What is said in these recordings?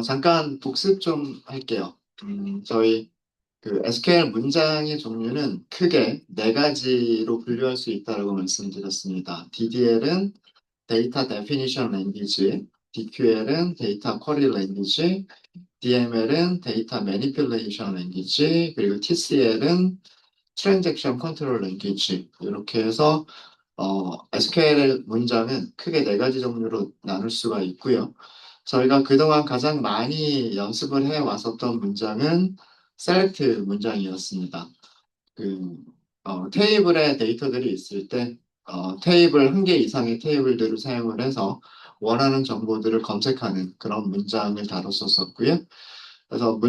잠깐 복습 좀 할게요. 저희 그 SQL 문장의 종류는 크게 네 가지로 분류할 수 있다고 말씀드렸습니다. DDL은 데이터 데피니션 랭귀지, DQL은 데이터 쿼리 랭귀지, DML은 데이터 매니플레이션 랭귀지, 그리고 TCL은 트랜잭션 컨트롤 랭귀지. 이렇게 해서 SQL 문장은 크게 네 가지 종류로 나눌 수가 있고요. 저희가 그동안 가장 많이 연습을 해 왔었던 문장은 셀렉트 문장이었습니다. 그, 테이블에 데이터들이 있을 때, 테이블 한 개 이상의 테이블들을 사용을 해서 원하는 정보들을 검색하는 그런 문장을 다뤘었었고요. 그래서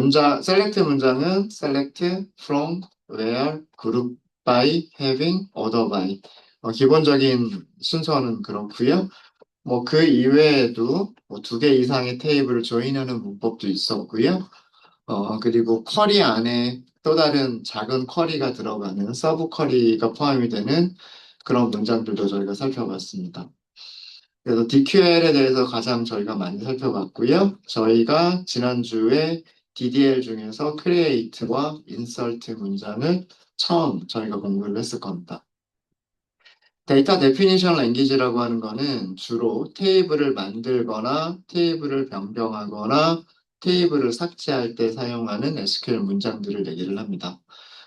셀렉트 문장은 select from, where, group by, having, order by. 기본적인 순서는 그렇고요. 뭐 그 이외에도 뭐 두 개 이상의 테이블을 조인하는 문법도 있었고요. 그리고 쿼리 안에 또 다른 작은 쿼리가 들어가는 서브 쿼리가 포함이 되는 그런 문장들도 저희가 살펴봤습니다. 그래서 DQL에 대해서 가장 저희가 많이 살펴봤고요. 저희가 지난주에 DDL 중에서 create와 insert 문장을 처음 저희가 공부를 했을 겁니다. 데이터 데피니션 랭귀지라고 하는 거는 주로 테이블을 만들거나 테이블을 변경하거나 테이블을 삭제할 때 사용하는 SQL 문장들을 얘기를 합니다.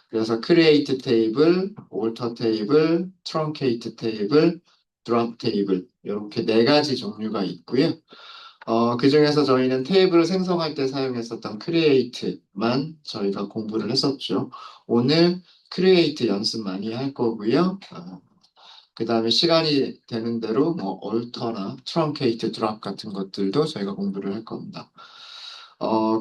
그래서 create 테이블, alter 테이블, truncate 테이블, drop 테이블 이렇게 네 가지 종류가 있고요. 그 중에서 저희는 테이블을 생성할 때 사용했었던 create만 저희가 공부를 했었죠. 오늘 create 연습 많이 할 거고요. 그 다음에 시간이 되는 대로 뭐 얼터나 트렁케이트 드랍 같은 것들도 저희가 공부를 할 겁니다.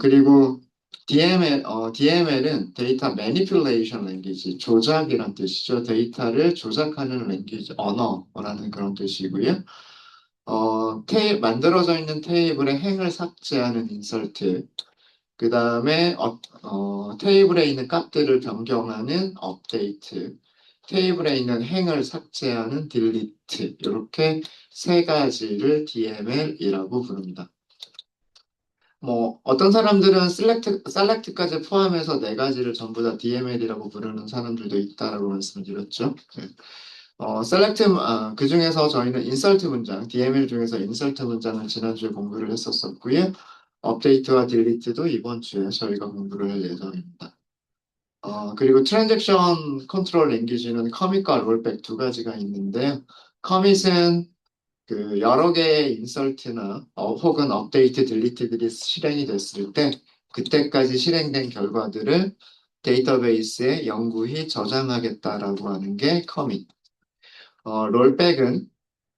그리고 DML은 데이터 매니플레이션 랭귀지, 조작이란 뜻이죠. 데이터를 조작하는 랭귀지, 언어라는 그런 뜻이고요. 만들어져 있는 테이블의 행을 삭제하는 인설트, 그 다음에 테이블에 있는 값들을 변경하는 업데이트, 테이블에 있는 행을 삭제하는 딜리트 이렇게 세 가지를 DML이라고 부릅니다. 뭐 어떤 사람들은 셀렉트까지 포함해서 네 가지를 전부 다 DML이라고 부르는 사람들도 있다라고 말씀드렸죠. 네. 그 중에서 저희는 인설트 문장, DML 중에서 인설트 문장을 지난주에 공부를 했었었고요. 업데이트와 딜리트도 이번 주에 저희가 공부를 할 예정입니다. 그리고 트랜잭션 컨트롤 랭귀지는 커밋과 롤백 두 가지가 있는데요. 커밋은 그 여러 개의 인설트나 혹은 업데이트, 딜리트들이 실행이 됐을 때 그때까지 실행된 결과들을 데이터베이스에 영구히 저장하겠다라고 하는 게 커밋. 롤백은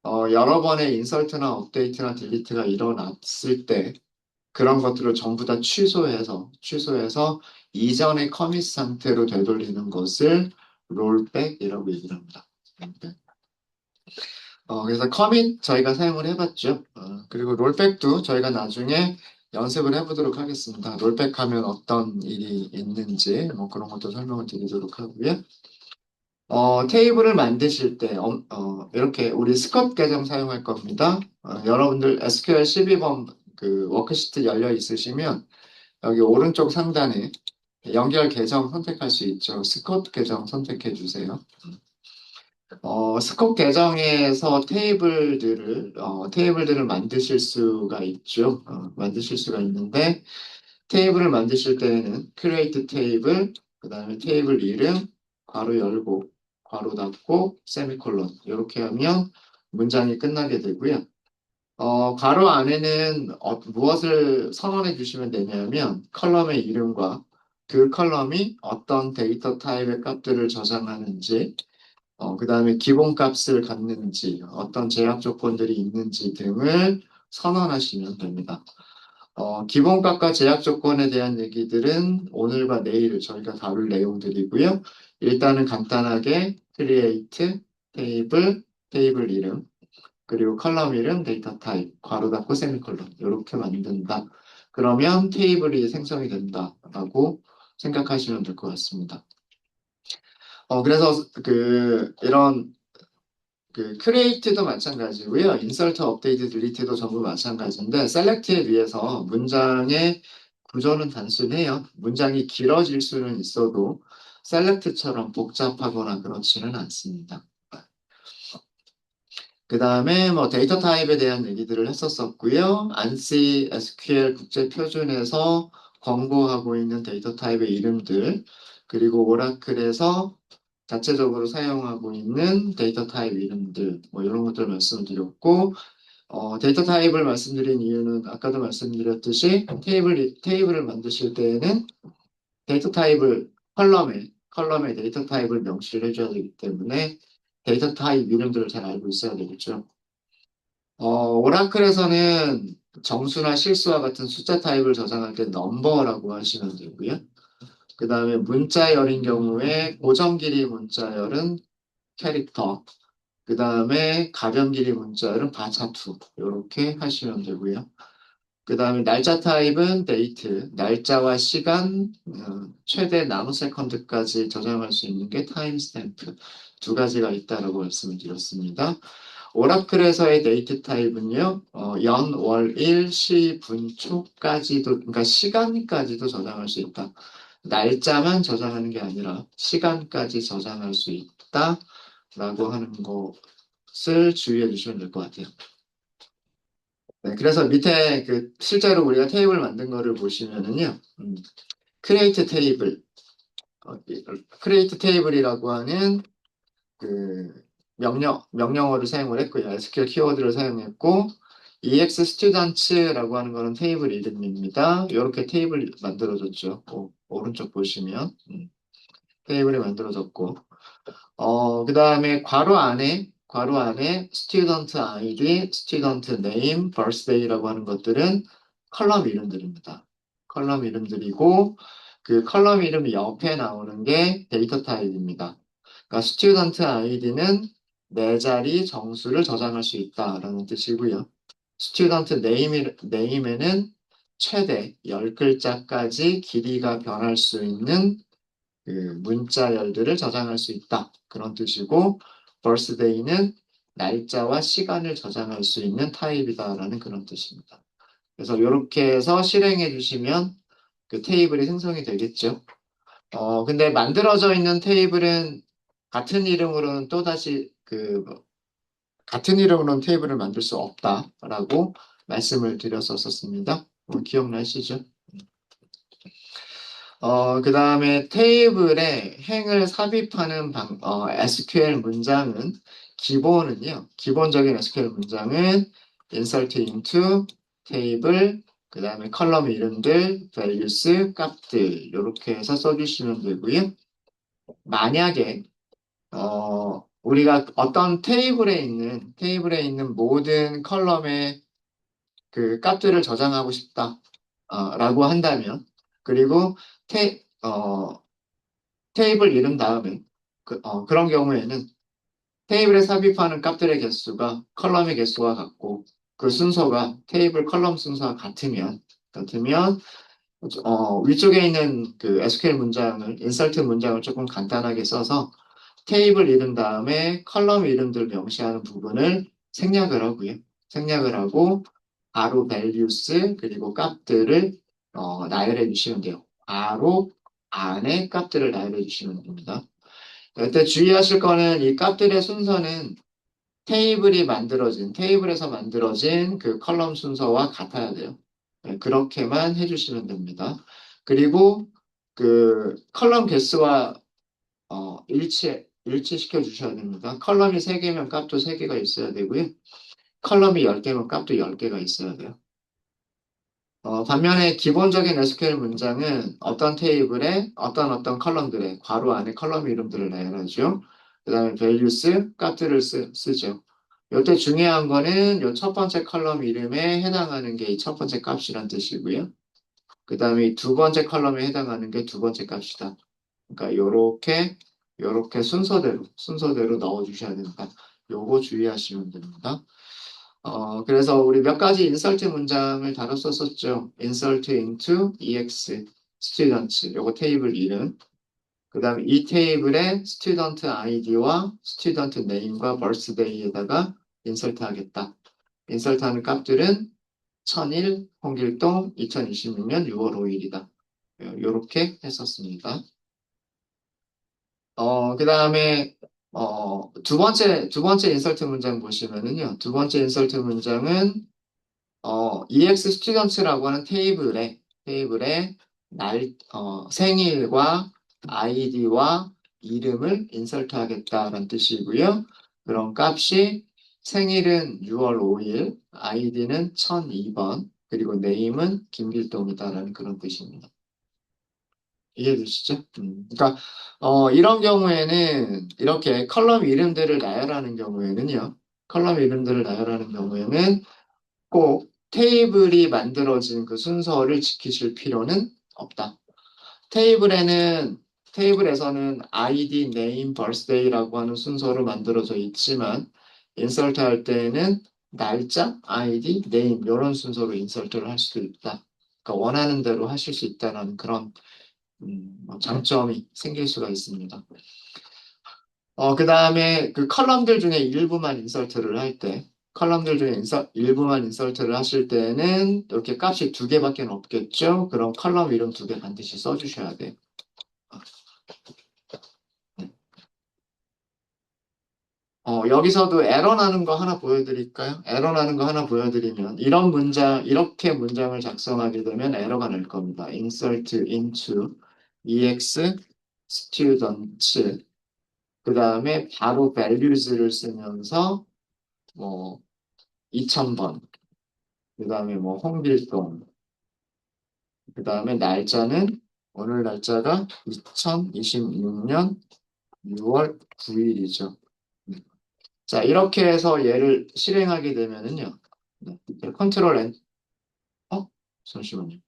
여러 번의 인설트나 업데이트나 딜리트가 일어났을 때 그런 것들을 전부 다 취소해서 이전의 커밋 상태로 되돌리는 것을 롤백이라고 얘기를 합니다. 그래서 커밋 저희가 사용을 해봤죠. 그리고 롤백도 저희가 나중에 연습을 해보도록 하겠습니다. 롤백하면 어떤 일이 있는지 뭐 그런 것도 설명을 드리도록 하고요. 테이블을 만드실 때 이렇게 우리 스컷 계정 사용할 겁니다. 여러분들 SQL 12번 그 워크시트 열려 있으시면 여기 오른쪽 상단에 연결 계정 선택할 수 있죠. 스컷 계정 선택해 주세요. 스컷 계정에서 테이블들을 만드실 수가 있죠. 만드실 수가 있는데 테이블을 만드실 때에는 create 테이블, 그 다음에 테이블 이름, 괄호 열고, 괄호 닫고, 세미콜론. 이렇게 하면 문장이 끝나게 되고요. 괄호 안에는 무엇을 선언해 주시면 되냐면 컬럼의 이름과 그 컬럼이 어떤 데이터 타입의 값들을 저장하는지, 그 다음에 기본값을 갖는지, 어떤 제약 조건들이 있는지 등을 선언하시면 됩니다. 기본값과 제약 조건에 대한 얘기들은 오늘과 내일 저희가 다룰 내용들이고요. 일단은 간단하게 create, 테이블 이름, 그리고 컬럼 이름, 데이터 타입, 괄호 닫고 세미콜론 이렇게 만든다. 그러면 테이블이 생성이 된다라고 생각하시면 될 것 같습니다. 그래서 이런 그 create도 마찬가지고요. insert, update, delete도 전부 마찬가지인데 select에 비해서 문장의 구조는 단순해요. 문장이 길어질 수는 있어도 select처럼 복잡하거나 그렇지는 않습니다. 그 다음에 뭐 데이터 타입에 대한 얘기들을 했었었고요. ANSI SQL 국제표준에서 권고하고 있는 데이터 타입의 이름들, 그리고 오라클에서 자체적으로 사용하고 있는 데이터 타입 이름들, 뭐 이런 것들 말씀드렸고, 데이터 타입을 말씀드린 이유는 아까도 말씀드렸듯이 테이블을 만드실 때에는 데이터 타입을 컬럼에 데이터 타입을 명시를 해줘야 되기 때문에 데이터 타입 이름들을 잘 알고 있어야 되겠죠. 오라클에서는 정수나 실수와 같은 숫자 타입을 저장할 때 넘버라고 하시면 되고요. 그 다음에 문자열인 경우에 고정 길이 문자열은 캐릭터, 그 다음에 가변 길이 문자열은 바차투 이렇게 하시면 되고요. 그 다음에 날짜 타입은 데이트, 날짜와 시간, 최대 나노세컨드까지 저장할 수 있는 게 타임 스탬프 두 가지가 있다라고 말씀을 드렸습니다. 오라클에서의 데이트 타입은요, 연, 월, 일, 시, 분, 초까지도, 그러니까 시간까지도 저장할 수 있다. 날짜만 저장하는 게 아니라 시간까지 저장할 수 있다라고 하는 것을 주의해 주시면 될 것 같아요. 네, 그래서 밑에 그 실제로 우리가 테이블 만든 거를 보시면은요, create 테이블, create 테이블이라고 하는 그 명령어를 사용을 했고요. SQL 키워드를 사용했고, EX Students라고 하는 거는 테이블 이름입니다. 이렇게 테이블 만들어졌죠. 오른쪽 보시면 테이블이 만들어졌고, 그 다음에 괄호 안에 student ID, student name, birthday라고 하는 것들은 컬럼 이름들입니다. 컬럼 이름들이고, 그 컬럼 이름 옆에 나오는 게 데이터 타입입니다. 그러니까 student ID는 네 자리 정수를 저장할 수 있다라는 뜻이고요. student name에는 최대 10글자까지 길이가 변할 수 있는 그 문자열들을 저장할 수 있다. 그런 뜻이고, birthday는 날짜와 시간을 저장할 수 있는 타입이다라는 그런 뜻입니다. 그래서 이렇게 해서 실행해 주시면 그 테이블이 생성이 되겠죠. 근데 만들어져 있는 테이블은 같은 이름으로는 또다시 같은 이름으로는 테이블을 만들 수 없다라고 말씀을 드렸었습니다. 기억나시죠? 그 다음에 테이블에 행을 삽입하는 SQL 문장은 기본적인 SQL 문장은 insert into, 테이블, 그 다음에 컬럼 이름들, values, 값들, 이렇게 해서 써주시면 되고요. 만약에, 우리가 어떤 테이블에 있는 모든 컬럼의 그 값들을 저장하고 싶다, 라고 한다면, 그리고 테이블 이름 다음에 그런 경우에는 테이블에 삽입하는 값들의 개수가 컬럼의 개수와 같고 그 순서가 테이블 컬럼 순서와 같으면 위쪽에 있는 그 SQL 문장을 insert 문장을 조금 간단하게 써서 테이블 이름 다음에 컬럼 이름들 명시하는 부분을 생략을 하고요. 생략을 하고 바로 values 그리고 값들을 나열해 주시면 돼요. 바로 안에 값들을 나열해 주시면 됩니다. 이때 주의하실 거는 이 값들의 순서는 테이블에서 만들어진 그 컬럼 순서와 같아야 돼요. 네, 그렇게만 해주시면 됩니다. 그리고 그 컬럼 개수와 일치시켜 주셔야 됩니다. 컬럼이 3개면 값도 3개가 있어야 되고요. 컬럼이 10개면 값도 10개가 있어야 돼요. 반면에 기본적인 SQL 문장은 어떤 테이블에 어떤 컬럼들에 괄호 안에 컬럼 이름들을 나열하죠. 그 다음에 values, 값들을 쓰죠. 이때 중요한 거는 이 첫 번째 컬럼 이름에 해당하는 게 이 첫 번째 값이란 뜻이고요. 그 다음에 두 번째 컬럼에 해당하는 게 두 번째 값이다. 그러니까 요렇게 순서대로 넣어주셔야 됩니다. 요거 주의하시면 됩니다. 그래서 우리 몇 가지 insert 문장을 다뤘었었죠. insert into, ex, students, 요거 테이블 이름. 다음에 이 테이블에 스튜던트 아이디와 스튜던트 네임과 버스데이에다가 인설트 하겠다. 인설트하는 값들은 1001, 홍길동, 2026년 6월 5일이다. 이렇게 했었습니다. 그 다음에 두 번째 인설트 문장 보시면은요. 두 번째 인설트 문장은 EX 스튜던트라고 하는 테이블에 생일과 아이디와 이름을 인설트 하겠다라는 뜻이고요. 그런 값이 생일은 6월 5일, 아이디는 1002번, 그리고 네임은 김길동이다라는 그런 뜻입니다. 이해되시죠? 그러니까 이런 경우에는 이렇게 컬럼 이름들을 나열하는 경우에는 꼭 테이블이 만들어진 그 순서를 지키실 필요는 없다. 테이블에는 테이블에서는 ID, name, birthday라고 하는 순서로 만들어져 있지만 인서트 할 때에는 날짜, ID, name 이런 순서로 인서트를 할 수도 있다. 그러니까 원하는 대로 하실 수 있다는 그런 장점이 생길 수가 있습니다. 그 다음에 그 컬럼들 중에 일부만 인설트를 할 때, 컬럼들 중에 일부만 인설트를 하실 때는 이렇게 값이 두 개밖에 없겠죠? 그럼 컬럼 이름 두 개 반드시 써주셔야 돼요. 여기서도 에러 나는 거 하나 보여드릴까요? 에러 나는 거 하나 보여드리면, 이렇게 문장을 작성하게 되면 에러가 날 겁니다. insert into ex students. 그 다음에 바로 values를 쓰면서, 뭐, 2000번. 그 다음에 뭐 홍길동, 그 다음에 날짜는 오늘 날짜가 2026년 6월 9일이죠. 자, 이렇게 해서 얘를 실행하게 되면은요. 네, 컨트롤 N, 어? 잠시만요.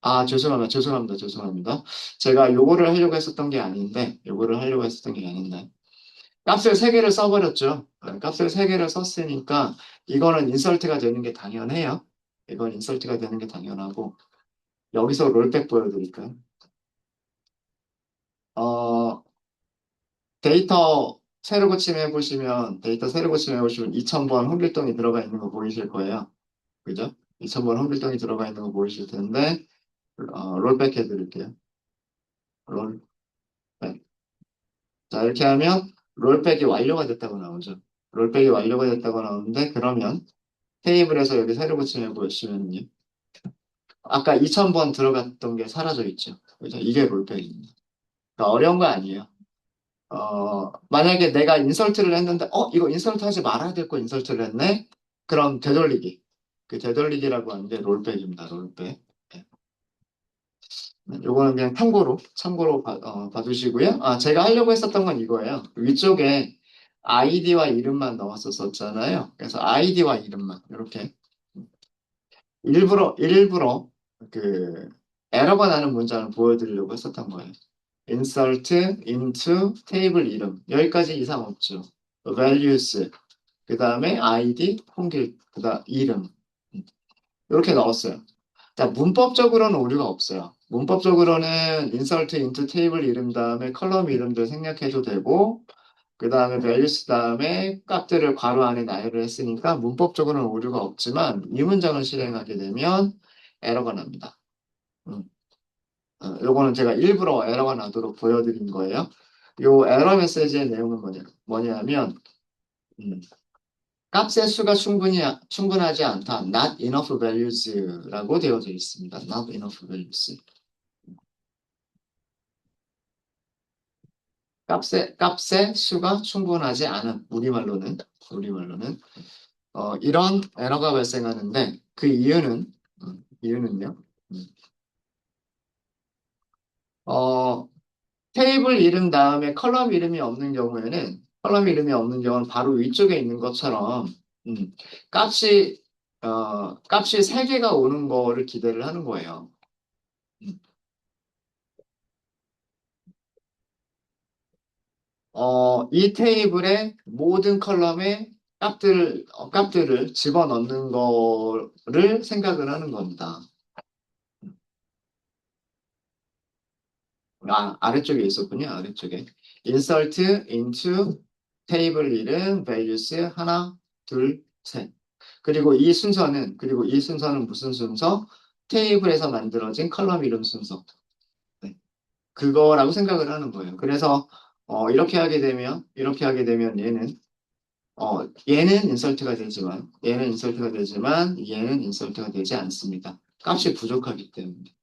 아, 죄송합니다. 제가 요거를 하려고 했었던 게 아닌데. 값을 세 개를 써버렸죠. 값을 세 개를 썼으니까 이거는 인설트가 되는 게 당연해요. 이건 인설트가 되는 게 당연하고 여기서 롤백 보여드릴까요? 어, 데이터 세로 고침해 보시면 2000번 홍길동이 들어가 있는 거 보이실 거예요. 그죠? 2000번 홍길동이 들어가 있는 거 보이실 텐데, 롤백 해드릴게요. 롤백. 자, 이렇게 하면 롤백이 완료가 됐다고 나오죠. 롤백이 완료가 됐다고 나오는데, 그러면 테이블에서 여기 세로 고침해 보시면요. 아까 2000번 들어갔던 게 사라져 있죠. 그죠? 이게 롤백입니다. 그러니까 어려운 거 아니에요. 만약에 내가 인설트를 했는데, 이거 인설트 하지 말아야 될 거 인설트를 했네? 그럼 되돌리기. 그 되돌리기라고 하는 게 롤백입니다, 롤백. 네. 요거는 그냥 참고로 봐두시고요. 아, 제가 하려고 했었던 건 이거예요. 위쪽에 아이디와 이름만 넣었었잖아요. 그래서 아이디와 이름만, 이렇게. 일부러 그 에러가 나는 문장을 보여드리려고 했었던 거예요. insert into 테이블 이름. 여기까지 이상 없죠. values. 그 다음에 id, 이름. 이렇게 넣었어요. 자, 문법적으로는 오류가 없어요. 문법적으로는 insert into 테이블 이름 다음에 컬럼 이름들 생략해도 되고, 그 다음에 values 다음에 값들을 괄호 안에 나열을 했으니까 문법적으로는 오류가 없지만 이 문장을 실행하게 되면 에러가 납니다. 음. 요거는 제가 일부러 에러가 나도록 보여드린 거예요. 요 에러 메시지의 내용은 뭐냐면, 음, 값의 수가 충분하지 않다. Not enough values라고 되어져 있습니다. Not enough values. 값의 수가 충분하지 않은, 우리말로는, 이런 에러가 발생하는데, 그 이유는요, 음, 어, 테이블 이름 다음에 컬럼 이름이 없는 경우는 바로 위쪽에 있는 것처럼, 음, 값이, 값이 3개가 오는 거를 기대를 하는 거예요. 음, 이 테이블의 모든 컬럼에 값들을 집어넣는 거를 생각을 하는 겁니다. 아래쪽에 있었군요. 아래쪽에. insert into table 1은 values 하나, 둘, 셋. 그리고 이 순서는 무슨 순서? 테이블에서 만들어진 컬럼 이름 순서. 네. 그거라고 생각을 하는 거예요. 그래서 이렇게 하게 되면 얘는 인설트가 되지만 얘는 인설트가 되지 않습니다. 값이 부족하기 때문에.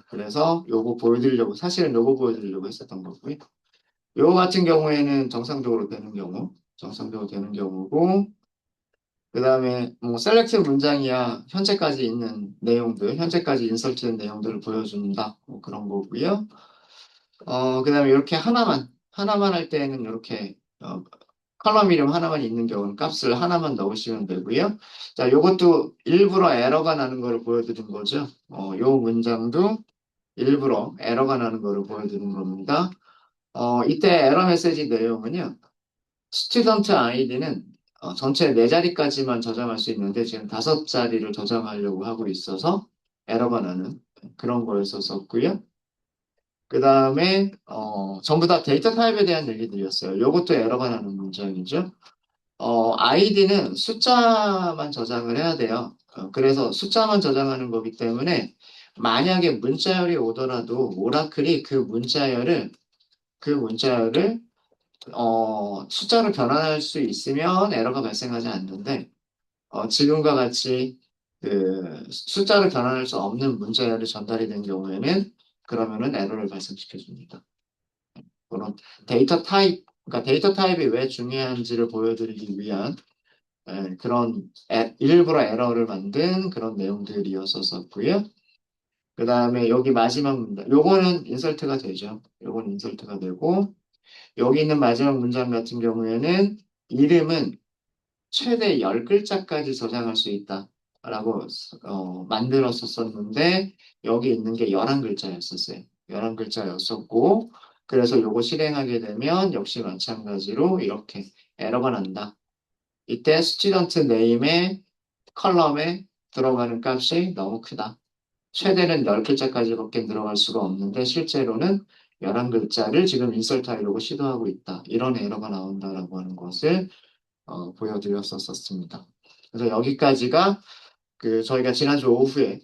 그래서 사실은 요거 보여드리려고 했었던 거고요. 요거 같은 경우에는 정상적으로 되는 경우고, 그 다음에 뭐 셀렉트 문장이야 현재까지 인설트된 내용들을 보여준다. 뭐 그런 거고요. 그 다음에 이렇게 하나만 할 때는 이렇게 컬럼 이름 하나만 있는 경우는 값을 하나만 넣으시면 되고요. 자, 요것도 일부러 에러가 나는 거를 보여드린 거죠. 요 문장도 일부러 에러가 나는 거를 보여드린 겁니다. 이때 에러 메시지 내용은요. 스튜던트 아이디는 전체 4자리까지만 저장할 수 있는데 지금 5자리를 저장하려고 하고 있어서 에러가 나는 그런 거였었고요. 그 다음에 전부 다 데이터 타입에 대한 얘기들이었어요. 요것도 에러가 나는 문장이죠. 아이디는 숫자만 저장을 해야 돼요. 그래서 숫자만 저장하는 거기 때문에 만약에 문자열이 오더라도 오라클이 그 문자열을 숫자로 변환할 수 있으면 에러가 발생하지 않는데 지금과 같이 그 숫자로 변환할 수 없는 문자열이 전달이 된 경우에는 그러면은 에러를 발생시켜 줍니다. 그런 그러니까 데이터 타입이 왜 중요한지를 보여드리기 위한 일부러 에러를 만든 그런 내용들이었었고요. 그 다음에 여기 마지막 문장, 요거는 인설트가 되죠. 요거는 인설트가 되고, 여기 있는 마지막 문장 같은 경우에는 이름은 최대 10글자까지 저장할 수 있다. 라고 만들었었는데, 여기 있는 게 11글자였었어요. 11글자였었고, 그래서 요거 실행하게 되면 역시 마찬가지로 이렇게 에러가 난다. 이때 스튜던트 네임의 컬럼에 들어가는 값이 너무 크다. 최대는 10글자까지밖에 들어갈 수가 없는데 실제로는 11글자를 지금 인설트하려고 시도하고 있다. 이런 에러가 나온다라고 하는 것을 보여드렸었습니다. 그래서 여기까지가 저희가 지난주 오후에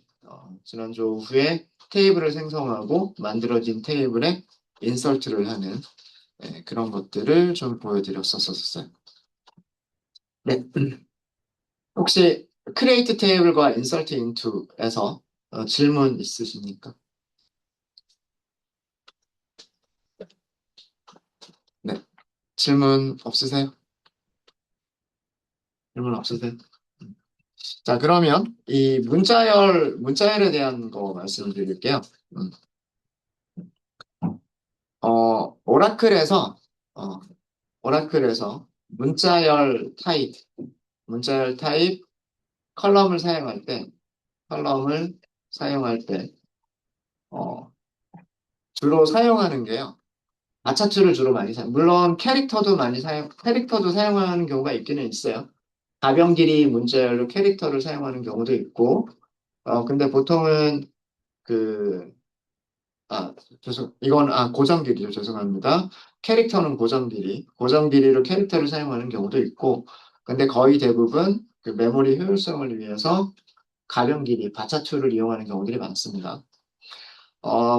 테이블을 생성하고 만들어진 테이블에 인설트를 하는 그런 것들을 좀 보여드렸었어요. 네. 혹시 create table과 insert into에서 질문 있으십니까? 네. 질문 없으세요? 질문 없으세요? 자, 그러면 이 문자열에 대한 거 말씀드릴게요. 음. 오라클에서, 어, 오라클에서 문자열 타입 컬럼을 사용할 때, 컬럼을 사용할 때, 어, 주로 사용하는 게요. 아차투를 주로 많이 물론 캐릭터도 사용하는 경우가 있기는 있어요. 가변 길이 문자열로 캐릭터를 사용하는 경우도 있고, 근데 보통은 그, 고정 길이죠. 죄송합니다. 캐릭터는 고정 길이로 캐릭터를 사용하는 경우도 있고, 근데 거의 대부분 그 메모리 효율성을 위해서 가변 길이, 바차투를 이용하는 경우들이 많습니다.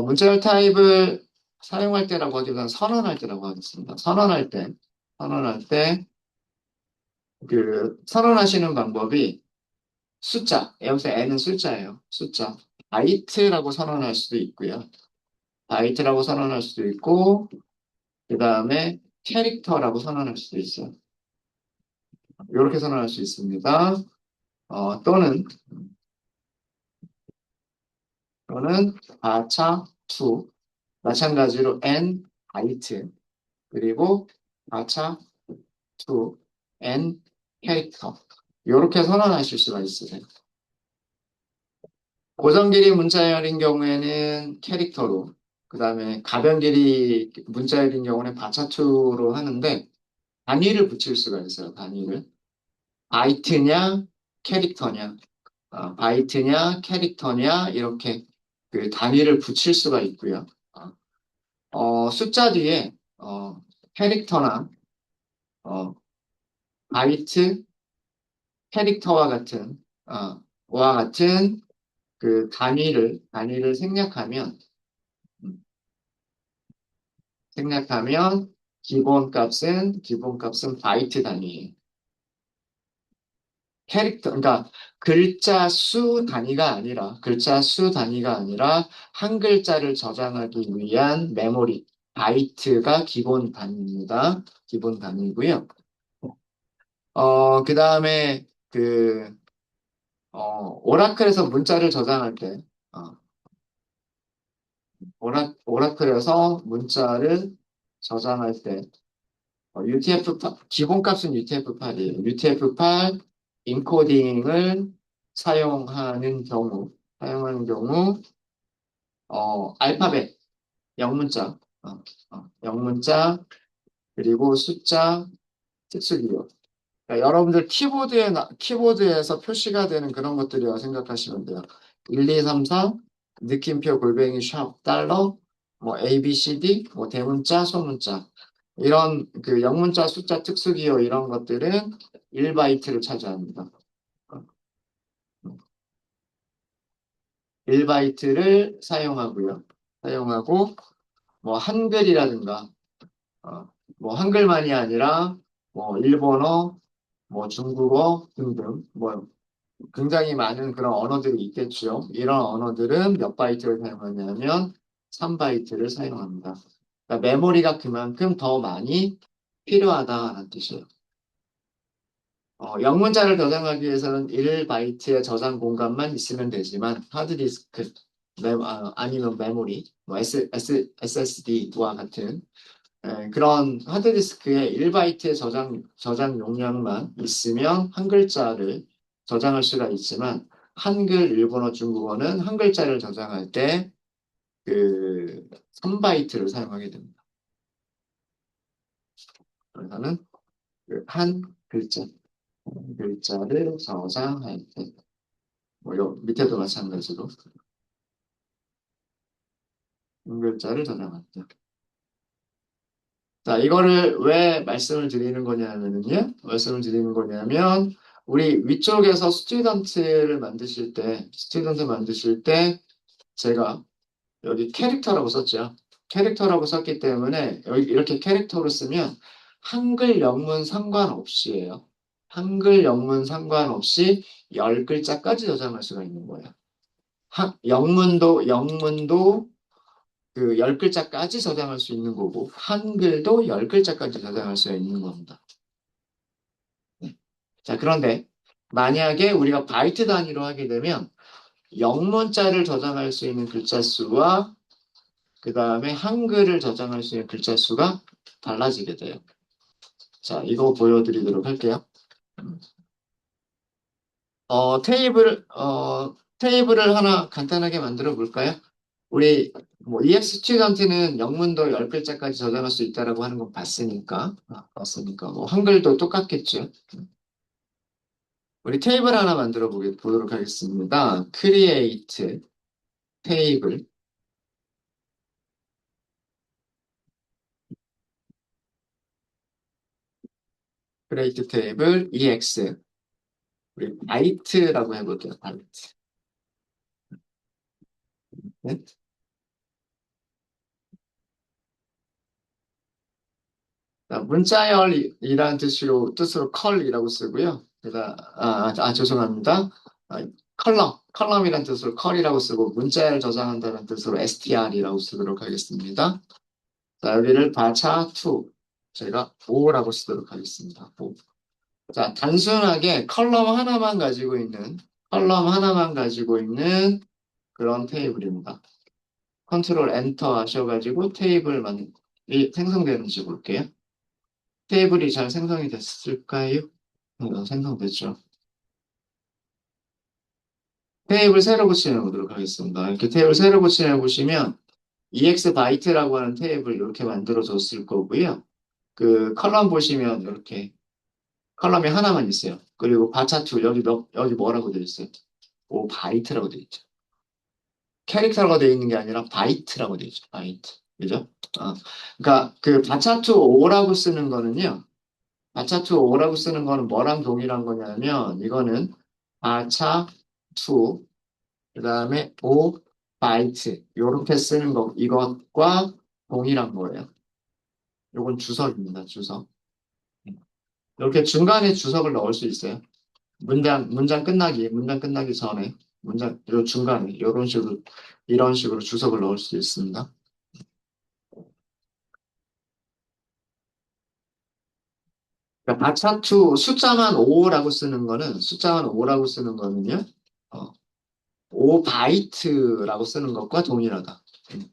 문자열 타입을 사용할 때라고 하기보다는 선언할 때라고 하겠습니다. 선언하시는 방법이 여기서 n은 숫자예요. 숫자. 바이트라고 선언할 수도 있고요. 바이트라고 선언할 수도 있고, 그 다음에 캐릭터라고 선언할 수도 있어요. 이렇게 선언할 수 있습니다. 또는 바차 투 마찬가지로 n 바이트 그리고 바차 투 n 캐릭터 이렇게 선언하실 수가 있어요. 고정 길이 문자열인 경우에는 캐릭터로, 그 다음에 가변 길이 문자열인 경우는 바차투로 하는데 단위를 붙일 수가 있어요. 단위를 바이트냐 캐릭터냐, 바이트냐 캐릭터냐 이렇게 그 단위를 붙일 수가 있고요. 숫자 뒤에 캐릭터나 어, 바이트, 캐릭터와 같은 와 같은 그 단위를 음, 생략하면 기본값은 바이트 단위예요. 그러니까 글자 수 단위가 아니라 한 글자를 저장하기 위한 메모리, 바이트가 기본 단위입니다. 기본 단위고요. 그 다음에 오라클에서 문자를 저장할 때, 어, 오라클에서 문자를 저장할 때, UTF-8, 기본값은 UTF-8이에요. UTF-8 인코딩을 사용하는 경우, 알파벳, 영문자, 영문자, 그리고 숫자, 특수기호. 그러니까 여러분들 키보드에서 표시가 되는 그런 것들이라고 생각하시면 돼요. 1, 2, 3, 4, 느낌표 골뱅이 샵 달러, 뭐 A, B, C, D, 뭐 대문자, 소문자. 이런 그 영문자, 숫자, 특수기호 이런 것들은 1바이트를 차지합니다. 1바이트를 사용하고요. 사용하고 뭐 한글이라든가 뭐 한글만이 아니라 뭐 일본어, 뭐 중국어 등등 뭐 굉장히 많은 그런 언어들이 있겠죠. 이런 언어들은 몇 바이트를 사용하냐면 3바이트를 사용합니다. 그러니까 메모리가 그만큼 더 많이 필요하다는 뜻이에요. 영문자를 저장하기 위해서는 1바이트의 저장 공간만 있으면 되지만 하드디스크, 아니면 메모리, 뭐 SSD와 같은 그런 하드디스크에 1바이트의 저장 용량만 있으면 한 글자를 저장할 수가 있지만 한글, 일본어, 중국어는 한 글자를 저장할 때 그 3바이트를 사용하게 됩니다. 그래서는 그한 글자를 저장할 때, 뭐 밑에도 마찬가지로 한 글자를 저장할 때. 자, 이거를 왜 말씀을 드리는 거냐면, 우리 위쪽에서 스튜던트 만드실 때, 제가 여기 캐릭터라고 썼죠. 캐릭터라고 썼기 때문에, 여기 이렇게 캐릭터로 쓰면, 한글 영문 상관없이에요. 한글 영문 상관없이 10글자까지 저장할 수가 있는 거예요. 영문도 그 10글자까지 저장할 수 있는 거고, 한글도 10글자까지 저장할 수 있는 겁니다. 네. 자, 그런데 만약에 우리가 바이트 단위로 하게 되면 영문자를 저장할 수 있는 글자 수와 그 다음에 한글을 저장할 수 있는 글자 수가 달라지게 돼요. 자, 이거 보여드리도록 할게요. 테이블을 하나 간단하게 만들어 볼까요? 우리 뭐 EX 스튜던트는 영문도 10글자까지 저장할 수 있다라고 하는 건 봤으니까 뭐 한글도 똑같겠죠. 우리 테이블 하나 보도록 하겠습니다. create 테이블, create 테이블 EX, 우리 바이트라고 해볼게요. 바이트. 네? 자, 문자열이라는 뜻으로 컬이라고 쓰고요. 죄송합니다. 컬럼이라는 뜻으로 컬이라고 쓰고 문자열 저장한다는 뜻으로 str이라고 쓰도록 하겠습니다. 자, 여기를 바차2 제가 5라고 쓰도록 하겠습니다. 5. 자, 단순하게 컬럼 하나만 가지고 있는 그런 테이블입니다. 컨트롤 엔터 하셔가지고 테이블만 생성되는지 볼게요. 테이블이 잘 생성이 됐을까요? 생성됐죠. 테이블 새로 고침해 보도록 하겠습니다. 이렇게 테이블 새로 고침해 보시면 EX 바이트라고 하는 테이블 이렇게 만들어졌을 거고요. 그 컬럼 보시면 이렇게 컬럼이 하나만 있어요. 그리고 바차툴 여기 뭐라고 되어 있어요? 바이트라고 되어 있죠. 캐릭터라고 되어 있는 게 아니라 바이트라고 되어 있죠. 바이트. 그죠? 어, 그러니까 그 바차투 5라고 쓰는 거는요. 바차투 5라고 쓰는 거는 뭐랑 동일한 거냐면 이거는 바차투 그다음에 5 바이트 요렇게 쓰는 거 이것과 동일한 거예요. 요건 주석입니다. 주석. 이렇게 중간에 주석을 넣을 수 있어요. 문장 끝나기 전에 요 중간에 이런 식으로 이런 식으로 주석을 넣을 수 있습니다. 그러니까 바차투 숫자만 5라고 쓰는 거는요. 어, 5바이트라고 쓰는 것과 동일하다. 음.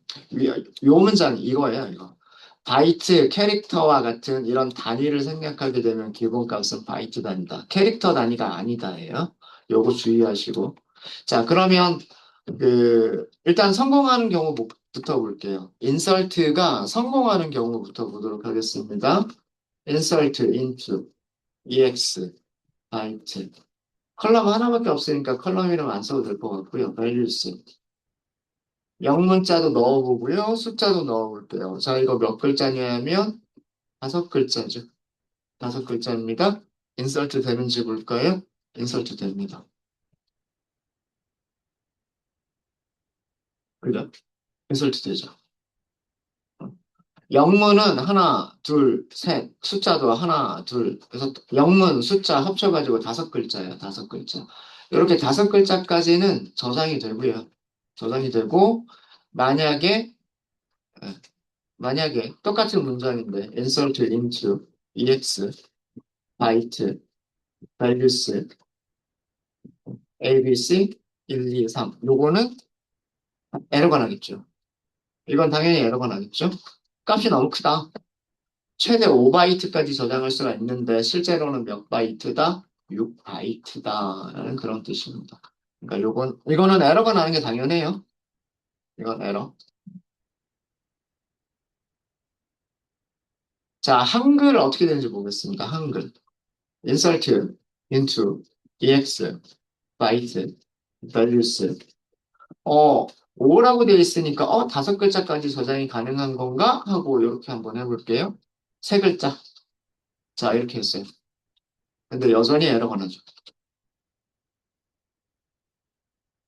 요 문장 이거예요, 이거. 바이트, 캐릭터와 같은 이런 단위를 생략하게 되면 기본값은 바이트 단위다. 캐릭터 단위가 아니다예요. 요거 주의하시고. 자, 그러면 일단 성공하는 경우부터 볼게요. 인설트가 성공하는 경우부터 보도록 하겠습니다. insert into ex 바이트. 컬럼 하나밖에 없으니까 컬럼 이름 안 써도 될 것 같고요. values. 영문자도 넣어보고요. 숫자도 넣어볼게요. 자, 이거 몇 글자냐면 다섯 글자죠. 다섯 글자입니다. 인설트 되는지 볼까요? 인설트 됩니다. 그죠? 인설트 되죠. 영문은 하나, 둘, 셋, 숫자도 하나, 둘, 그래서 영문, 숫자 합쳐가지고 다섯 글자예요. 다섯 글자. 이렇게 다섯 글자까지는 저장이 되고요. 저장이 되고, 만약에, 예, 만약에 똑같은 문장인데, insert into, ex, byte, values, abc, 1, 2, 3. 요거는 에러가 나겠죠. 이건 당연히 에러가 나겠죠. 값이 너무 크다. 최대 5바이트까지 저장할 수가 있는데 실제로는 몇 바이트다? 6바이트다라는 그런 뜻입니다. 그러니까 이거는 에러가 나는 게 당연해요. 이건 에러. 자, 한글 어떻게 되는지 보겠습니다. 한글. insert into ex byte values 5라고 되어 있으니까 다섯 글자까지 저장이 가능한 건가? 하고 이렇게 한번 해볼게요. 세 글자. 자, 이렇게 했어요. 근데 여전히 에러가 나죠.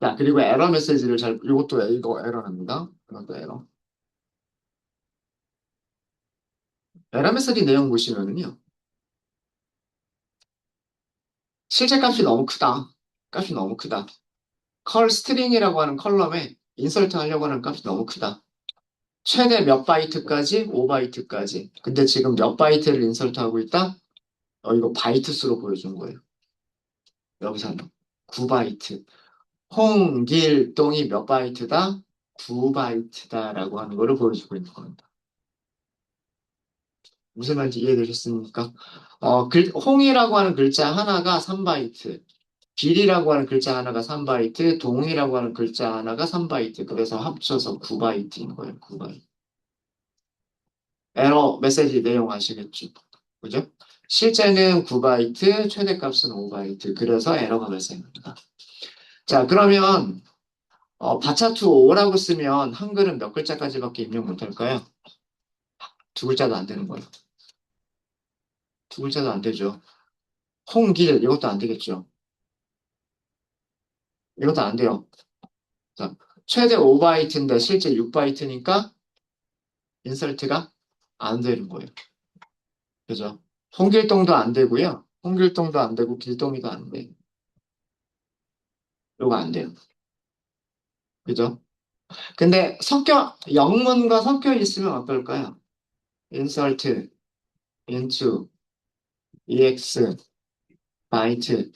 자, 그리고 에러 메시지를 이거 에러랍니다. 이것도 에러. 에러 메시지 내용 보시면은요. 실제 값이 너무 크다. 값이 너무 크다. 컬 스트링이라고 하는 컬럼에 인설트 하려고 하는 값이 너무 크다. 최대 몇 바이트까지? 5바이트까지. 근데 지금 몇 바이트를 인설트 하고 있다? 이거 바이트 수로 보여준 거예요. 여기서는 9바이트. 홍길동이 몇 바이트다? 9바이트다라고 하는 거를 보여주고 있는 겁니다. 무슨 말인지 이해되셨습니까? 홍이라고 하는 글자 하나가 3바이트, 길이라고 하는 글자 하나가 3바이트, 동이라고 하는 글자 하나가 3바이트. 그래서 합쳐서 9바이트인 거예요. 9바이트. 에러 메시지 내용 아시겠죠? 그죠? 실제는 9바이트, 최대값은 5바이트. 그래서 에러가 발생합니다. 자, 그러면 바차투 5라고 쓰면 한글은 몇 글자까지밖에 입력 못할까요? 두 글자도 안 되는 거예요. 두 글자도 안 되죠. 홍길 이것도 안 되겠죠. 이것도 안 돼요. 자, 최대 5바이트인데 실제 6바이트니까 인설트가 안 되는 거예요. 그죠? 홍길동도 안 되고요. 홍길동도 안 되고 길동이도 안 돼. 이거 안 돼요. 그죠? 근데 영문과 섞여 있으면 어떨까요? insert into ex byte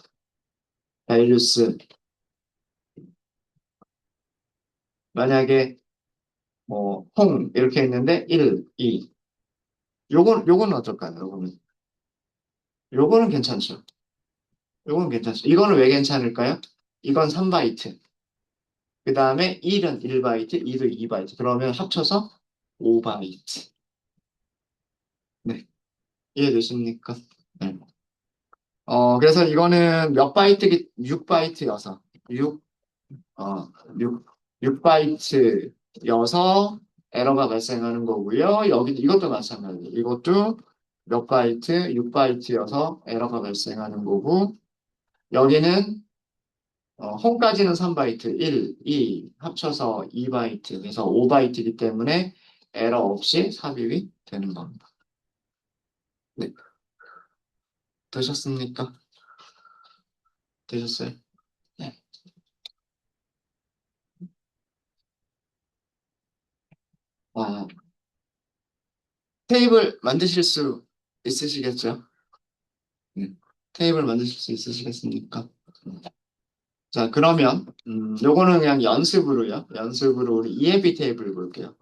values 만약에 뭐 홍 이렇게 했는데 1, 2 요건 어떨까요? 요거는 괜찮죠. 요건 괜찮죠. 이거는 왜 괜찮을까요? 이건 3바이트. 그 다음에 1은 1바이트, 2도 2바이트. 그러면 합쳐서 5바이트. 네. 이해되십니까? 네. 그래서 이거는 몇 바이트, 6바이트여서, 6, 어, 6, 6바이트여서 에러가 발생하는 거고요. 여기 이것도 마찬가지. 이것도 몇 바이트, 6바이트여서 에러가 발생하는 거고 여기는 홈까지는 3바이트, 1, 2 합쳐서 2바이트, 그래서 5바이트이기 때문에 에러 없이 삽입이 되는 겁니다. 네, 되셨습니까? 되셨어요? 네. 어, 테이블 만드실 수 있으시겠죠? 네. 테이블 만드실 수 있으시겠습니까? 자, 그러면, 요거는 그냥 연습으로요. 연습으로 우리 EMP 테이블 볼게요.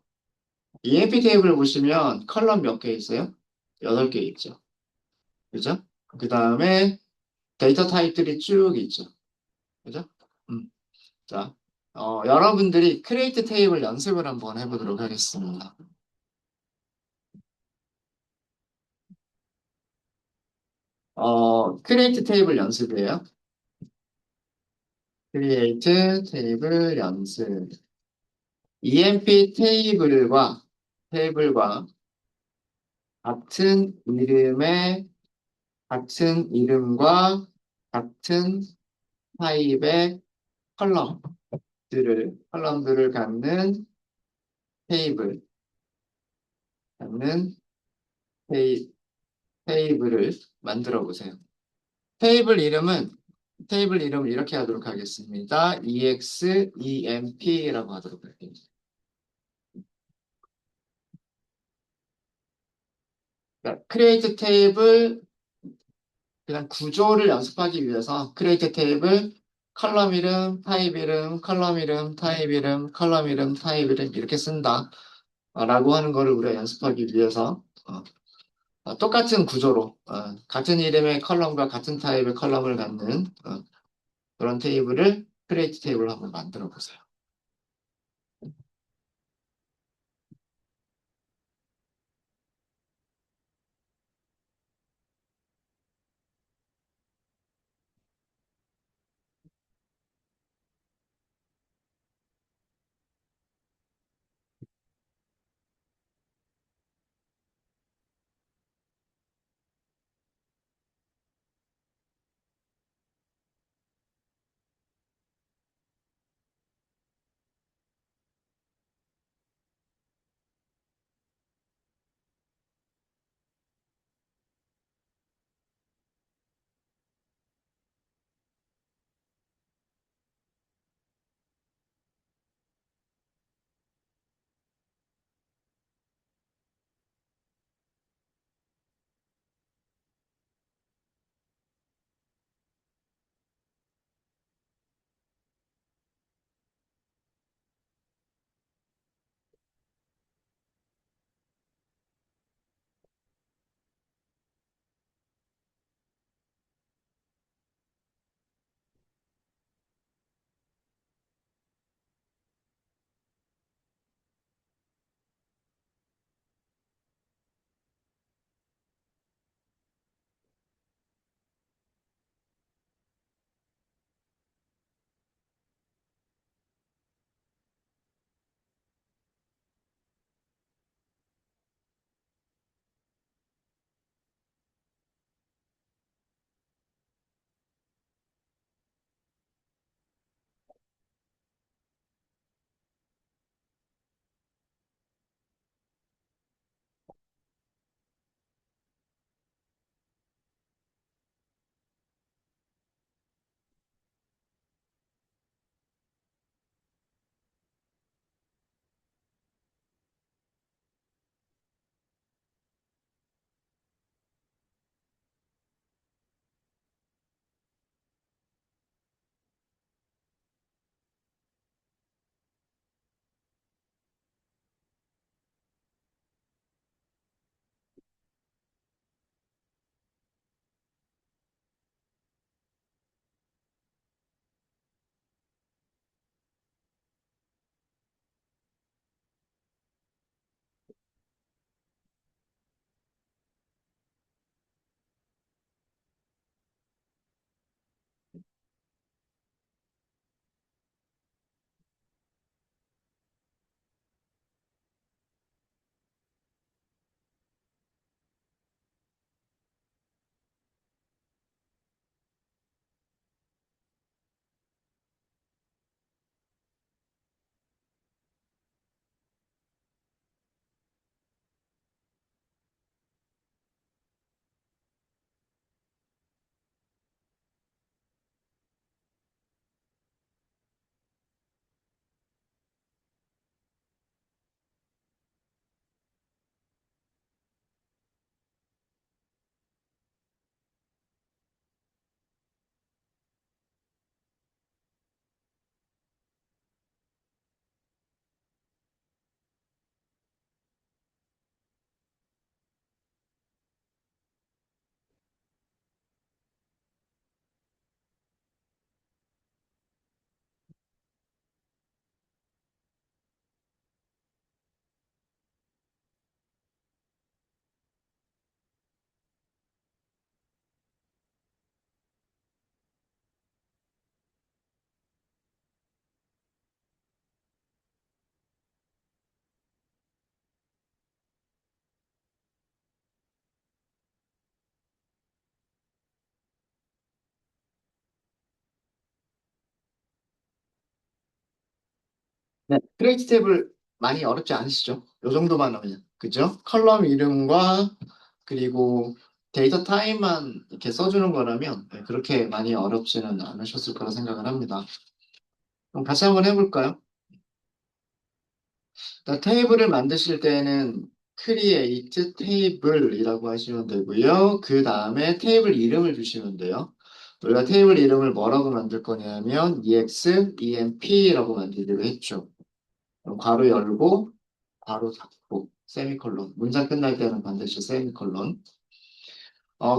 EMP 테이블 보시면 컬럼 몇 개 있어요? 8개 있죠. 그죠? 그 다음에 데이터 타입들이 쭉 있죠. 그죠? 음. 자, 여러분들이 크리에이트 테이블 연습을 한번 해보도록 하겠습니다. 크리에이트 테이블 연습이에요. 크리에이트 테이블 연습. EMP 테이블과 같은 이름의 같은 이름과 같은 타입의 컬럼들을 테이블, 갖는 테이, 테이블을 만들어 보세요. 테이블 이름은, 테이블 이름을 이렇게 하도록 하겠습니다. EXEMP라고 하도록 할게요. 크리에이트 테이블, 그냥 구조를 연습하기 위해서 크리에이트 테이블, 컬럼 이름, 타입 이름, 컬럼 이름, 타입 이름, 컬럼 이름, 타입 이름 이렇게 쓴다. 라고 하는 거를 우리가 연습하기 위해서 똑같은 구조로 같은 이름의 컬럼과 같은 타입의 컬럼을 갖는 그런 테이블을 크리에이트 테이블로 한번 만들어 보세요. 네. 크리에이트 탭을 많이 어렵지 않으시죠? 요 정도만 하면. 그죠? 컬럼 이름과 그리고 데이터 타입만 이렇게 써주는 거라면 네, 그렇게 많이 어렵지는 않으셨을 거라 생각을 합니다. 그럼 같이 한번 해볼까요? 일단 테이블을 만드실 때는 create table이라고 하시면 되고요. 그 다음에 테이블 이름을 주시면 돼요. 우리가 테이블 이름을 뭐라고 만들 거냐면 EXEMP라고 만들기로 했죠. 그럼 괄호 열고 괄호 닫고 세미콜론. 문장 끝날 때는 반드시 세미콜론.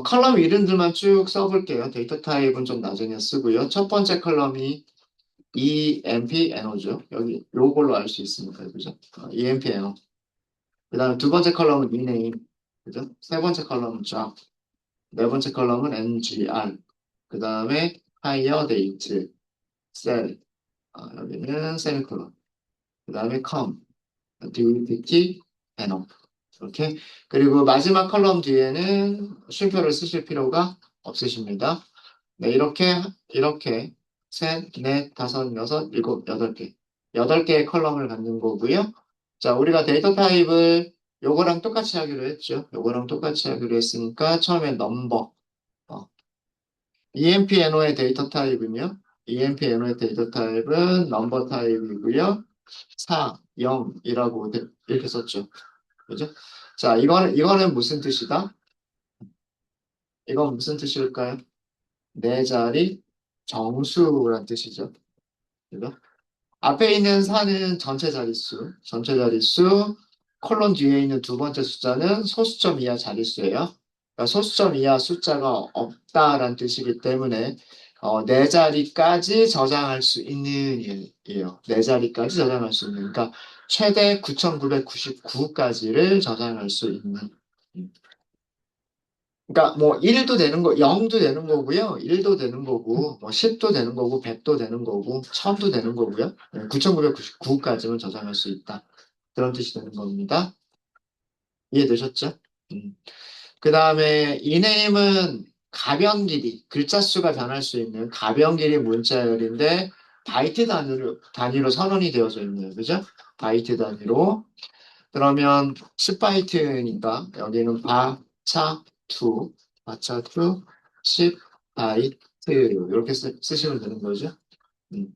컬럼 이름들만 쭉 써볼게요. 데이터 타입은 좀 나중에 쓰고요. 첫 번째 컬럼이 EMPNO죠. 여기 요걸로 알 수 있습니다. 그죠? EMPNO. 그 다음에 두 번째 컬럼은 rename. 그죠? 세 번째 컬럼은 job. 네 번째 컬럼은 NGR. 그 다음에 hire date, sell. 여기는 세미콜론. 그 다음에 com, DPT, NO. 이렇게. 그리고 마지막 컬럼 뒤에는 쉼표를 쓰실 필요가 없으십니다. 네, 이렇게, 셋, 넷, 다섯, 여섯, 일곱, 여덟 개. 여덟 개의 컬럼을 갖는 거고요. 자, 우리가 데이터 타입을 요거랑 똑같이 하기로 했죠. 요거랑 똑같이 하기로 했으니까 처음에 넘버. 어, EMPNO의 데이터 타입은요. EMPNO의 데이터 타입은 넘버 타입이고요. 4, 0이라고 이렇게 썼죠. 그죠? 자, 이거는 무슨 뜻이다? 이건 무슨 뜻일까요? 네 자리 정수란 뜻이죠. 그죠? 앞에 있는 4는 전체 자릿수, 콜론 뒤에 있는 두 번째 숫자는 소수점 이하 자릿수예요. 그러니까 소수점 이하 숫자가 없다라는 뜻이기 때문에 네 자리까지 저장할 수 있는 이에요. 네 자리까지 저장할 수 있는. 그러니까 최대 9,999까지를 저장할 수 있는. 그러니까 뭐 1도 되는 거, 0도 되는 거고요. 1도 되는 거고, 뭐 10도 되는 거고, 100도 되는 거고, 1000도 되는 거고요. 9999까지는 저장할 수 있다. 그런 뜻이 되는 겁니다. 이해되셨죠? 그 다음에 이네임은 가변 길이, 글자 수가 변할 수 있는 가변 길이 문자열인데 바이트 단위로 선언이 되어져 있네요. 그죠? 바이트 단위로. 그러면 10바이트니까 여기는 바차2, 바차2, 10바이트 이렇게 쓰시면 되는 거죠. 음.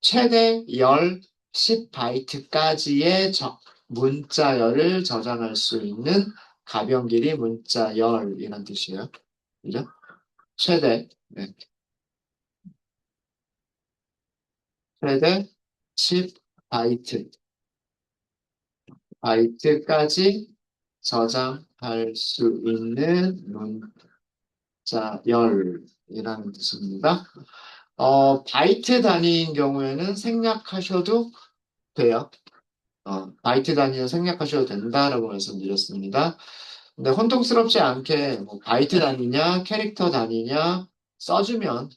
최대 열 10바이트까지의 문자열을 저장할 수 있는 가변길이 문자열이란 뜻이에요. 그죠? 최대, 네. 최대 10바이트, 바이트까지 저장할 수 있는 문자열이라는 뜻입니다. 바이트 단위인 경우에는 생략하셔도 돼요. 바이트 단위는 생략하셔도 된다라고 말씀드렸습니다. 근데 혼동스럽지 않게 뭐 바이트 단위냐 캐릭터 단위냐 써주면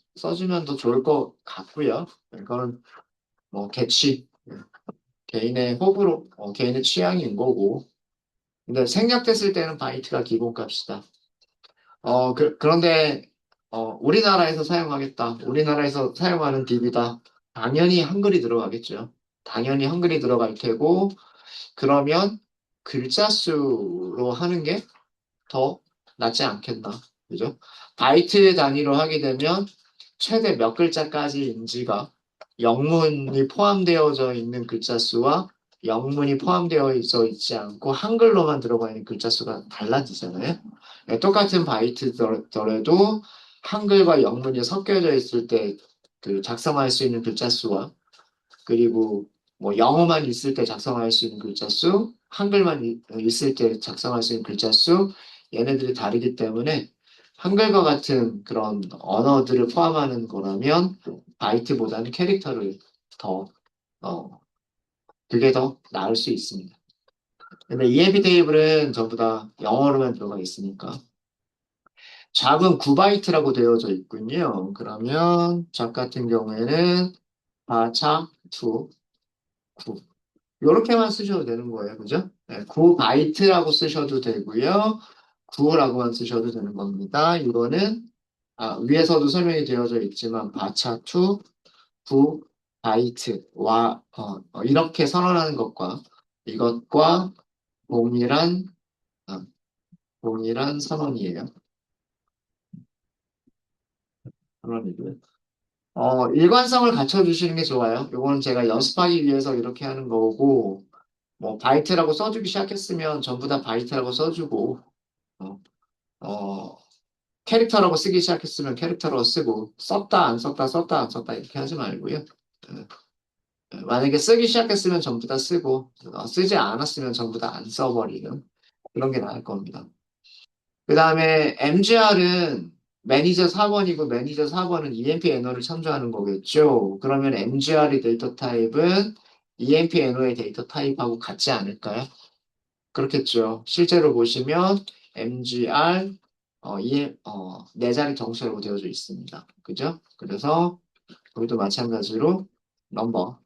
더 좋을 것 같고요. 이거는 뭐 개인의 호불호, 개인의 취향인 거고. 근데 생략됐을 때는 바이트가 기본값이다. 그런데 우리나라에서 사용하겠다. 우리나라에서 사용하는 DB다. 당연히 한글이 들어가겠죠. 당연히 한글이 들어갈 테고 그러면 글자 수로 하는 게 더 낫지 않겠나. 그죠? 바이트 단위로 하게 되면 최대 몇 글자까지인지가 영문이 포함되어져 있는 글자 수와 영문이 포함되어져 있지 않고 한글로만 들어가 있는 글자 수가 달라지잖아요. 네, 똑같은 바이트더라도 한글과 영문이 섞여져 있을 때 그 작성할 수 있는 글자 수와 그리고 뭐 영어만 있을 때 작성할 수 있는 글자 수, 한글만 있을 때 작성할 수 있는 글자 수, 얘네들이 다르기 때문에 한글과 같은 그런 언어들을 포함하는 거라면 바이트보다는 캐릭터를 더, 어, 그게 더 나을 수 있습니다. 근데 EMP 테이블은 전부 다 영어로만 들어가 있으니까. 잡은 9바이트라고 되어져 있군요. 그러면 잡 같은 경우에는 4차 2, 9. 이렇게만 쓰셔도 되는 거예요. 그죠? 네, 9바이트라고 쓰셔도 되고요. 9라고만 쓰셔도 되는 겁니다. 이거는 위에서도 설명이 되어져 있지만 바차2, 9 바이트와 이렇게 선언하는 것과 이것과 동일한 어, 동일한 선언이에요. 선언이고요. 일관성을 갖춰주시는 게 좋아요. 이거는 제가 연습하기 위해서 이렇게 하는 거고, 뭐, 바이트라고 써주기 시작했으면 전부 다 바이트라고 써주고, 어, 어, 캐릭터라고 쓰기 시작했으면 캐릭터라고 쓰고, 썼다, 안 썼다, 썼다, 안 썼다, 이렇게 하지 말고요. 만약에 쓰기 시작했으면 전부 다 쓰고, 쓰지 않았으면 전부 다 안 써버리는 그런 게 나을 겁니다. 그 다음에 MGR은 매니저 4번이고 매니저 4번은 EMP NO를 참조하는 거겠죠. 그러면 MGR의 데이터 타입은 EMP NO의 데이터 타입하고 같지 않을까요? 그렇겠죠. 실제로 보시면 MGR 네 자리 정수라고 되어져 있습니다. 그죠? 그래서 여기도 마찬가지로 넘버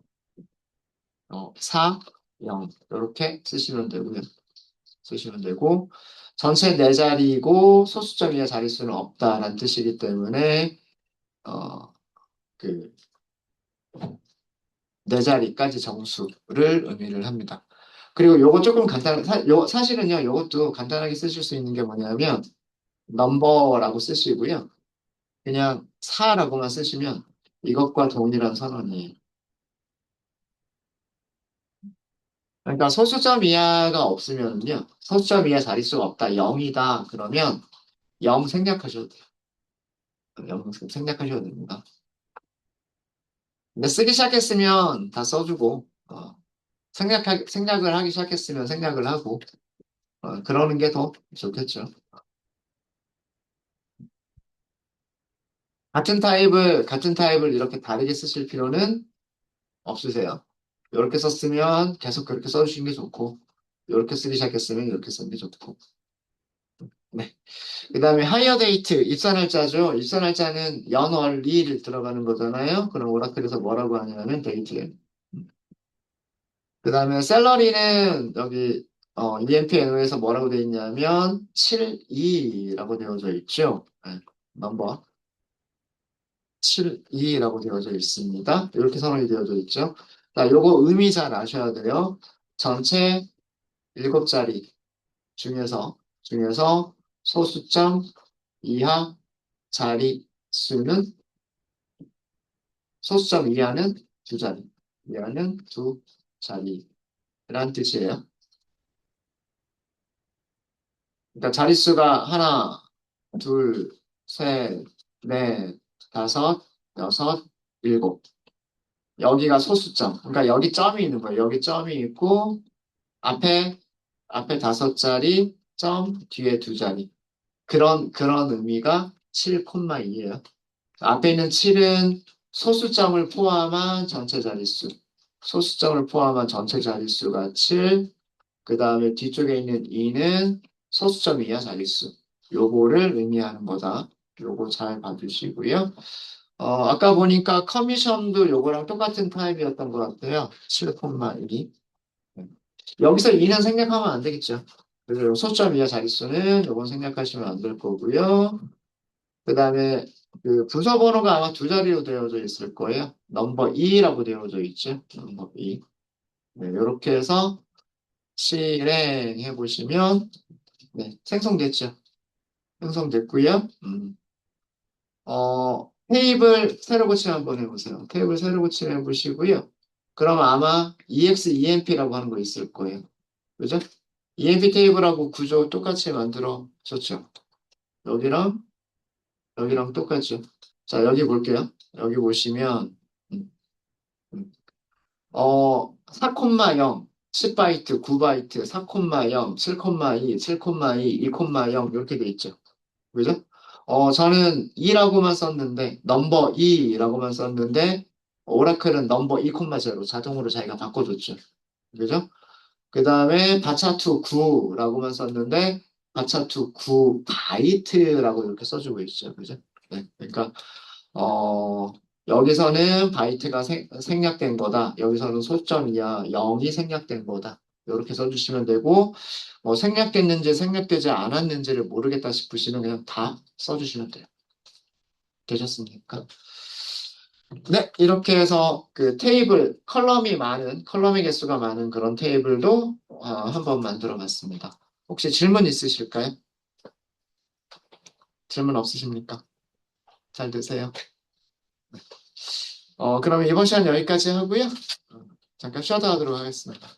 4, 0 이렇게 쓰시면 되고 전체 네 자리이고 소수점 이하 자릿수는 없다라는 뜻이기 때문에 어, 그 네 자리까지 정수를 의미를 합니다. 그리고 요거 조금 사실은요, 요것도 간단하게 쓰실 수 있는 게 뭐냐면, 넘버라고 쓰시고요. 그냥 4라고만 쓰시면 이것과 동일한 선언이에요. 그러니까 소수점 이하가 없으면요, 소수점 이하 자릿수가 없다, 0이다, 그러면 0 생략하셔도 돼요. 0 생략하셔도 됩니다. 근데 쓰기 시작했으면 다 써주고, 생략을 하기 시작했으면 생략을 하고, 그러는 게 더 좋겠죠. 같은 타입을 이렇게 다르게 쓰실 필요는 없으세요. 이렇게 썼으면 계속 그렇게 써주시는 게 좋고, 이렇게 쓰기 시작했으면 이렇게 쓰는 게 좋고. 네. 그 다음에 하이어 데이트, 입사 날짜죠. 입사 날짜는 연월일 들어가는 거잖아요. 그럼 오라클에서 뭐라고 하냐면 데이트예요. 그 다음에 샐러리는 여기 EMP-NO에서 뭐라고 되어 있냐면 72라고 되어져 있죠. 네, 넘버 72라고 되어져 있습니다. 이렇게 선언이 되어져 있죠. 자, 요거 의미 잘 아셔야 돼요. 전체 7자리 중에서 소수점 이하 자리 수는 소수점 이하는 두 자리. 이하는 두 자리란 뜻이에요. 그러니까 자릿수가 하나, 둘, 셋, 넷, 다섯, 여섯, 일곱. 여기가 소수점. 그러니까 여기 점이 있는 거예요. 여기 점이 있고 앞에 앞에 5자리 점 뒤에 2자리. 그런 의미가 7,2예요. 앞에 있는 7은 소수점을 포함한 전체 자릿수. 소수점을 포함한 전체 자릿수가 7. 그 다음에 뒤쪽에 있는 2는 소수점 이하 자릿수. 요거를 의미하는 거다. 요거 잘 봐주시고요. 아까 보니까 커미션도 요거랑 똑같은 타입이었던 것 같아요. 7,2. 여기서 2는 생략하면 안 되겠죠. 그래서 소수점 이하 자릿수는 요건 생략하시면 안 될 거고요. 그 다음에 그 부서 번호가 아마 두 자리로 되어져 있을 거예요. 넘버 2라고 되어져 있죠. 넘버 2. 네, 이렇게 해서 실행해 보시면 네, 생성됐죠. 생성됐고요. 테이블 새로 고침 한번 해보세요. 테이블 새로 고침 해보시고요. 그럼 아마 EXEMP라고 하는 거 있을 거예요. 그죠? EMP 테이블하고 구조 똑같이 만들어 줬죠. 여기랑 여기랑 똑같죠. 자, 여기 볼게요. 여기 보시면 음, 음. 4,0, 10바이트, 9바이트, 4,0, 7,2, 7,2, 2,0 이렇게 돼 있죠. 그죠? 저는 2라고만 썼는데, 넘버 2라고만 썼는데, 오라클은 넘버 2,0 자동으로 자기가 바꿔줬죠. 그죠? 그 다음에 바차2 9라고만 썼는데, 바차2 9 바이트라고 이렇게 써주고 있죠. 그죠? 네. 그러니까, 어, 여기서는 바이트가 생략된 거다. 여기서는 소점 이하 0이 생략된 거다. 이렇게 써주시면 되고, 생략됐는지 생략되지 않았는지를 모르겠다 싶으시면 그냥 다 써주시면 돼요. 되셨습니까? 네, 이렇게 해서 그 테이블, 컬럼의 개수가 많은 그런 테이블도 한번 만들어 봤습니다. 혹시 질문 있으실까요? 질문 없으십니까? 잘 드세요. 그러면 이번 시간 여기까지 하고요. 잠깐 쉬어다 하도록 하겠습니다.